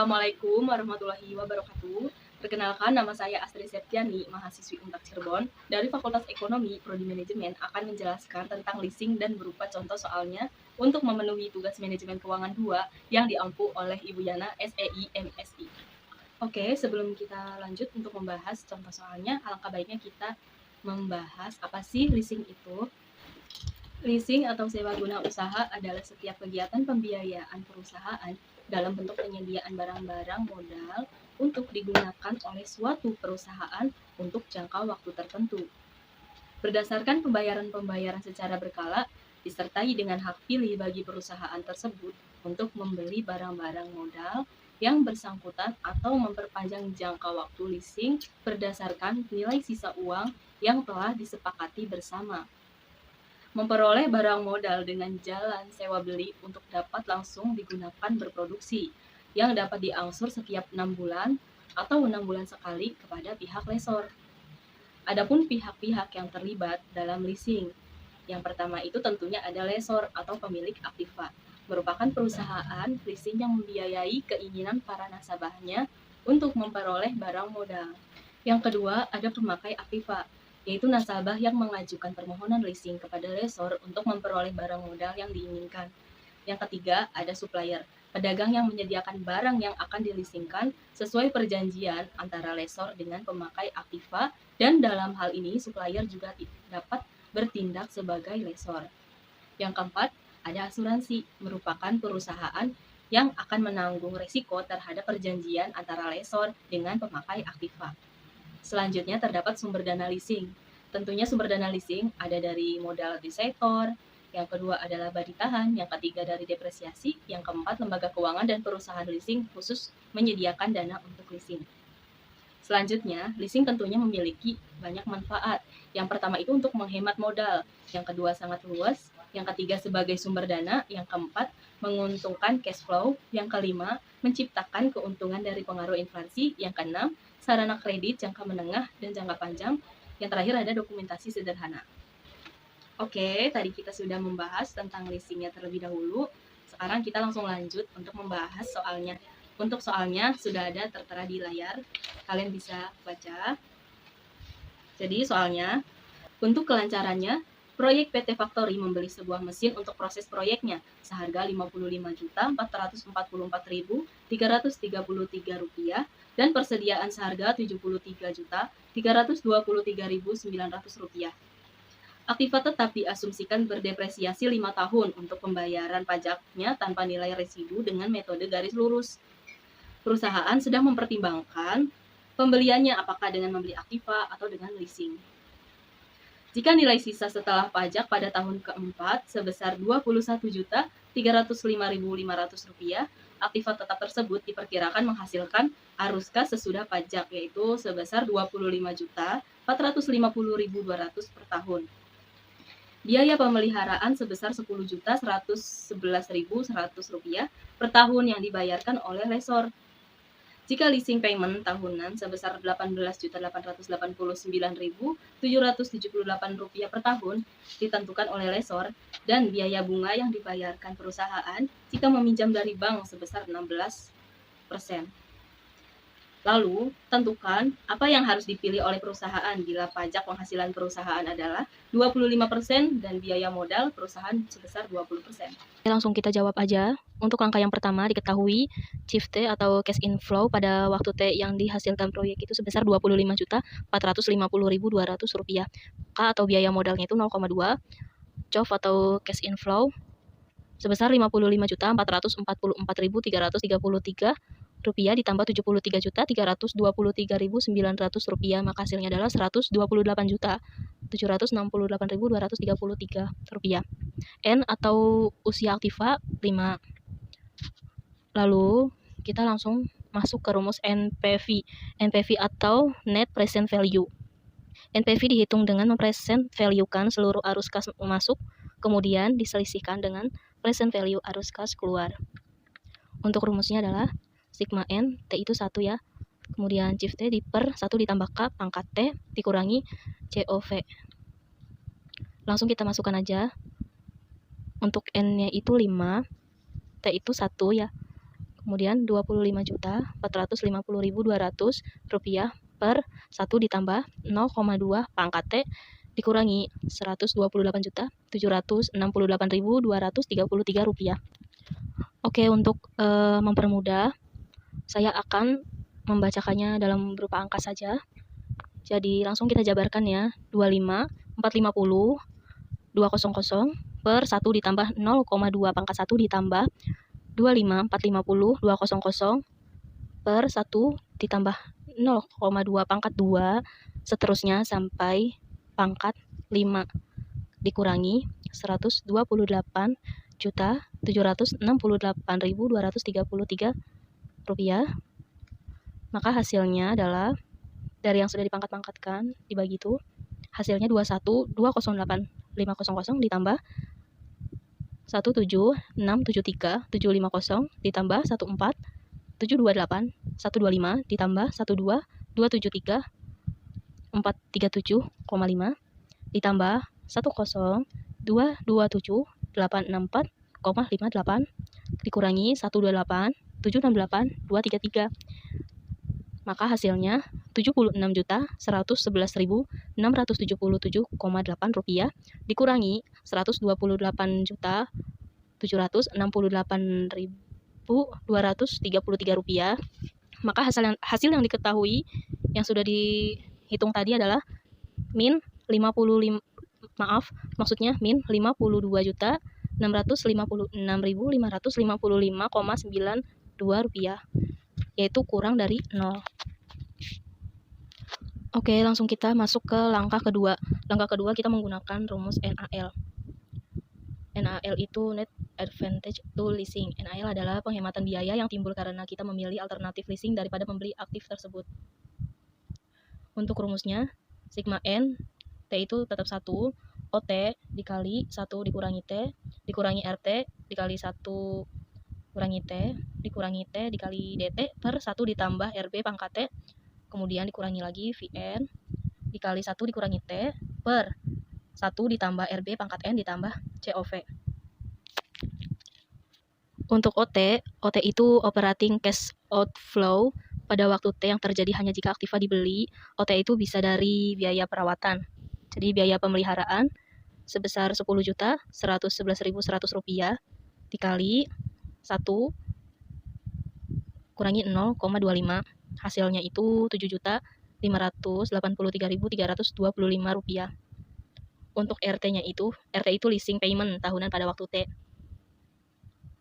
Assalamualaikum warahmatullahi wabarakatuh. Perkenalkan, nama saya Astri Septiani, mahasiswi Untak Cirebon dari Fakultas Ekonomi Prodi Manajemen akan menjelaskan tentang leasing dan berupa contoh soalnya untuk memenuhi tugas manajemen keuangan 2 yang diampu oleh Ibu Yana SEI MSI. Oke, sebelum kita lanjut untuk membahas contoh soalnya, alangkah baiknya kita membahas apa sih leasing itu. Leasing atau sewa guna usaha adalah setiap kegiatan pembiayaan perusahaan dalam bentuk penyediaan barang-barang modal untuk digunakan oleh suatu perusahaan untuk jangka waktu tertentu. Berdasarkan pembayaran-pembayaran secara berkala, disertai dengan hak pilih bagi perusahaan tersebut untuk membeli barang-barang modal yang bersangkutan atau memperpanjang jangka waktu leasing berdasarkan nilai sisa uang yang telah disepakati bersama. Memperoleh barang modal dengan jalan sewa beli untuk dapat langsung digunakan berproduksi, yang dapat diangsur setiap 6 bulan atau 6 bulan sekali kepada pihak lesor. Adapun pihak-pihak yang terlibat dalam leasing, yang pertama itu tentunya ada lesor atau pemilik aktiva, merupakan perusahaan leasing yang membiayai keinginan para nasabahnya untuk memperoleh barang modal. Yang kedua ada pemakai aktiva, yaitu nasabah yang mengajukan permohonan leasing kepada lesor untuk memperoleh barang modal yang diinginkan. Yang ketiga, ada supplier, pedagang yang menyediakan barang yang akan dileasingkan sesuai perjanjian antara lesor dengan pemakai aktiva, dan dalam hal ini supplier juga dapat bertindak sebagai lesor. Yang keempat, ada asuransi, merupakan perusahaan yang akan menanggung risiko terhadap perjanjian antara lesor dengan pemakai aktiva. Selanjutnya terdapat sumber dana leasing. Tentunya sumber dana leasing ada dari modal desektor, yang kedua adalah badi tahan, yang ketiga dari depresiasi, yang keempat lembaga keuangan dan perusahaan leasing khusus menyediakan dana untuk leasing. Selanjutnya, leasing tentunya memiliki banyak manfaat. Yang pertama itu untuk menghemat modal, yang kedua sangat luas, yang ketiga sebagai sumber dana, yang keempat menguntungkan cash flow, yang kelima menciptakan keuntungan dari pengaruh inflasi, yang keenam sarana kredit jangka menengah dan jangka panjang, yang terakhir ada dokumentasi sederhana. Oke, tadi kita sudah membahas tentang leasingnya terlebih dahulu. Sekarang kita langsung lanjut untuk membahas soalnya. Untuk soalnya sudah ada tertera di layar, kalian bisa baca. Jadi soalnya, untuk kelancarannya, proyek PT Factory membeli sebuah mesin untuk proses proyeknya seharga Rp55.444.333 dan persediaan seharga Rp73.323.900. Aktiva tetap diasumsikan berdepresiasi 5 tahun untuk pembayaran pajaknya tanpa nilai residu dengan metode garis lurus. Perusahaan sedang mempertimbangkan pembeliannya apakah dengan membeli aktiva atau dengan leasing. Jika nilai sisa setelah pajak pada tahun keempat sebesar Rp21.305.500, aktiva tetap tersebut diperkirakan menghasilkan arus kas sesudah pajak, yaitu sebesar Rp25.450.200 per tahun. Biaya pemeliharaan sebesar Rp10.111.100 per tahun yang dibayarkan oleh lesor. Jika leasing payment tahunan sebesar Rp18.889.778 per tahun ditentukan oleh lesor, dan biaya bunga yang dibayarkan perusahaan jika meminjam dari bank sebesar 16%. Lalu, tentukan apa yang harus dipilih oleh perusahaan bila pajak penghasilan perusahaan adalah 25% dan biaya modal perusahaan sebesar 20%. Langsung kita jawab aja. Untuk angka yang pertama diketahui CIF T atau cash inflow pada waktu T yang dihasilkan proyek itu sebesar Rp25.450.200. K atau biaya modalnya itu 0,2. COF atau cash inflow sebesar Rp55.444.333 ditambah Rp73.323.900, maka hasilnya adalah Rp128.768.233. N atau usia aktiva 5. Lalu kita langsung masuk ke rumus NPV. NPV atau Net Present Value. NPV dihitung dengan mempresent value-kan seluruh arus kas masuk, kemudian diselisihkan dengan present value arus kas keluar. Untuk rumusnya adalah sigma N, T itu 1 ya. Kemudian CIF T per 1 ditambah K pangkat T dikurangi COV. Langsung kita masukkan aja. Untuk N-nya itu 5, T itu 1 ya. Kemudian 25.450.200 rupiah per 1 ditambah 0,2 pangkat T dikurangi 128.768.233 rupiah. Oke, untuk mempermudah, saya akan membacakannya dalam berupa angka saja. Jadi langsung kita jabarkan ya. 25.450.200 per 1 ditambah 0,2 pangkat 1 ditambah 25.450.200 per 1 ditambah 0,2 pangkat 2 seterusnya sampai pangkat 5 dikurangi 128.768.233 rupiah. Maka hasilnya adalah dari yang sudah dipangkat-pangkatkan dibagi itu hasilnya 21.208.500 ditambah 17673.750 ditambah 14.728.125 ditambah 12.273.437,5 ditambah 10.227.864,58 dikurangi 128.768.233. Maka hasilnya 76.111.677,8 rupiah dikurangi 128.768.233 rupiah. Maka hasil yang diketahui yang sudah dihitung tadi adalah min 52.656.555,92 rupiah, yaitu kurang dari 0. Oke, langsung kita masuk ke langkah kedua. Langkah kedua kita menggunakan rumus NAL. NAL itu Net Advantage to Leasing. NAL adalah penghematan biaya yang timbul karena kita memilih alternatif leasing daripada membeli aktif tersebut. Untuk rumusnya, sigma N, T itu tetap 1, OT dikali 1 dikurangi T, dikurangi RT dikali 1 kurangi T, dikurangi T dikali DT per 1 ditambah RB pangkat T, kemudian dikurangi lagi VN dikali 1 dikurangi T per 1 ditambah RB pangkat N ditambah COV. Untuk OT itu operating cash outflow pada waktu T yang terjadi hanya jika aktiva dibeli. OT itu bisa dari biaya perawatan. Jadi biaya pemeliharaan sebesar 10.111.100 rupiah dikali 1 kurangi 0,25. Hasilnya itu 7.583.325 rupiah. Untuk RT itu leasing payment tahunan pada waktu T.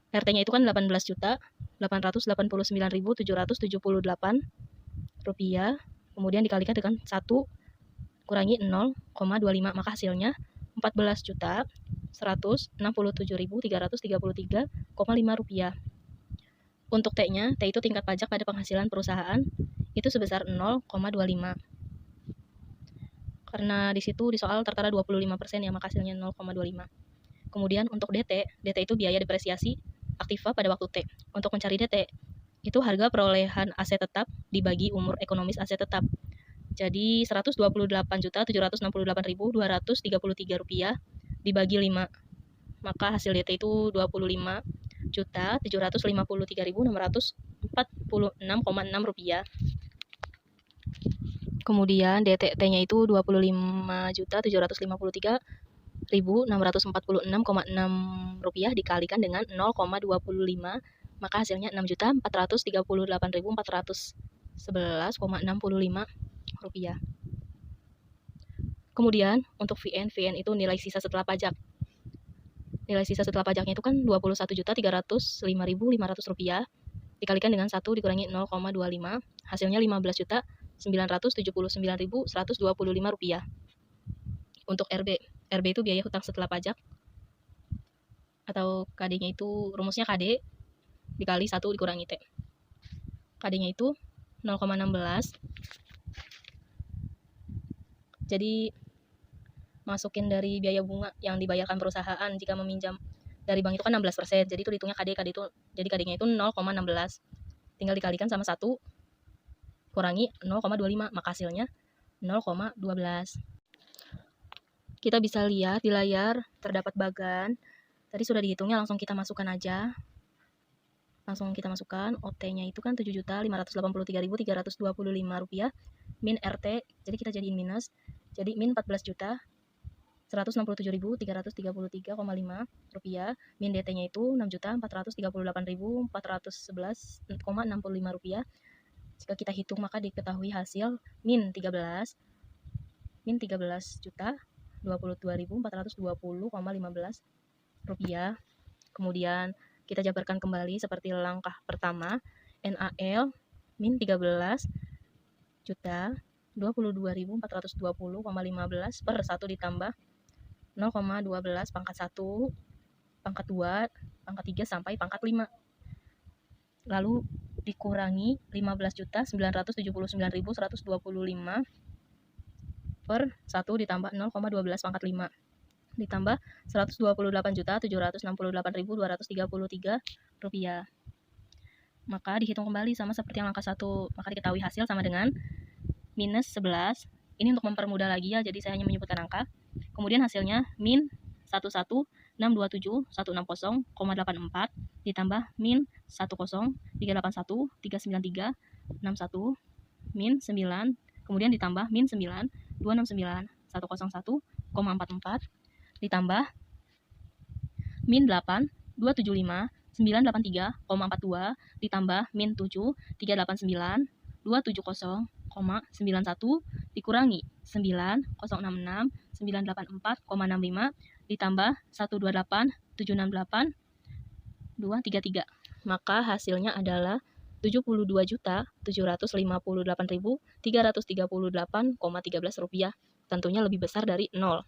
RT-nya itu kan 18.889.778 rupiah. Kemudian dikalikan dengan 1 kurangi 0,25, maka hasilnya 14.167.333,5 rupiah. Untuk T-nya, T itu tingkat pajak pada penghasilan perusahaan, itu sebesar 0,25. Karena di situ di soal tertera 25% ya, maka hasilnya 0,25. Kemudian untuk DT itu biaya depresiasi aktiva pada waktu T. Untuk mencari DT, itu harga perolehan aset tetap dibagi umur ekonomis aset tetap. Jadi 128.768.233 rupiah dibagi 5. Maka hasil DT itu 25.753.646,6 rupiah. Kemudian DT-nya itu 25.753.646,6 rupiah dikalikan dengan 0,25, maka hasilnya 6.438.411,65 rupiah. Kemudian untuk VN itu nilai sisa setelah pajak. Nilai sisa setelah pajaknya itu kan 21.305.500 rupiah dikalikan dengan 1 dikurangi 0,25, hasilnya 15.979.125 rupiah. Untuk RB itu biaya hutang setelah pajak atau KD-nya itu rumusnya KD dikali 1 dikurangi T. KD-nya itu 0,16. Jadi masukin dari biaya bunga yang dibayarkan perusahaan jika meminjam dari bank itu kan 16%. Jadi itu dihitungnya KD itu, jadi KD-nya itu 0,16. Tinggal dikalikan sama 1 kurangi 0,25, maka hasilnya 0,12. Kita bisa lihat di layar terdapat bagan. Tadi sudah dihitungnya, langsung kita masukkan aja. Langsung kita masukkan, OT-nya itu kan 7.583.325 rupiah, min RT, jadi kita jadiin minus, jadi min 14.167.333,5 rupiah, min DT-nya itu 6.438.411,65 rupiah. Jika kita hitung maka diketahui hasil min 13 juta 22.420,15 rupiah. Kemudian kita jabarkan kembali seperti langkah pertama, NAL min 13 juta 22.420,15 per 1 ditambah 0,12 pangkat 1, pangkat 2, pangkat 3 sampai pangkat 5. Lalu dikurangi 15.979.125 per 1 ditambah 0,12 pangkat 5 ditambah 128.768.233 rupiah. Maka dihitung kembali sama seperti yang angka 1. Maka diketahui hasil sama dengan minus 11. Ini untuk mempermudah lagi ya, jadi saya hanya menyebutkan angka. Kemudian hasilnya min 11.627.160,84 ditambah min 10.381.393.61 min 9, kemudian ditambah min 9.269.101,44 ditambah min 8 275.983,42 ditambah min 7 389.270,91 dikurangi 9.066.984,65 ditambah 128.768.233. Maka hasilnya adalah 72.758.338,13 rupiah. Tentunya lebih besar dari 0.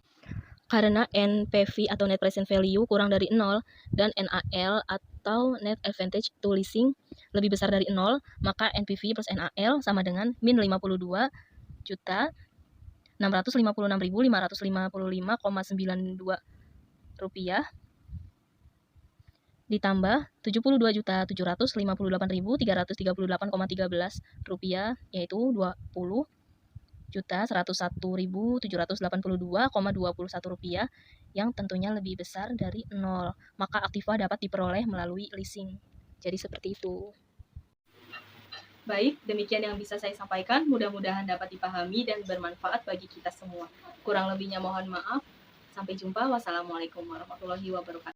Karena NPV atau Net Present Value kurang dari 0 dan NAL atau Net Advantage to Leasing lebih besar dari 0, maka NPV plus NAL sama dengan min 52.656.555,92 rupiah ditambah 72.758.338,13 rupiah, yaitu 20.101.782,21 rupiah, yang tentunya lebih besar dari 0. Maka aktiva dapat diperoleh melalui leasing. Jadi seperti itu. Baik, demikian yang bisa saya sampaikan. Mudah-mudahan dapat dipahami dan bermanfaat bagi kita semua. Kurang lebihnya mohon maaf. Sampai jumpa. Wassalamualaikum warahmatullahi wabarakatuh.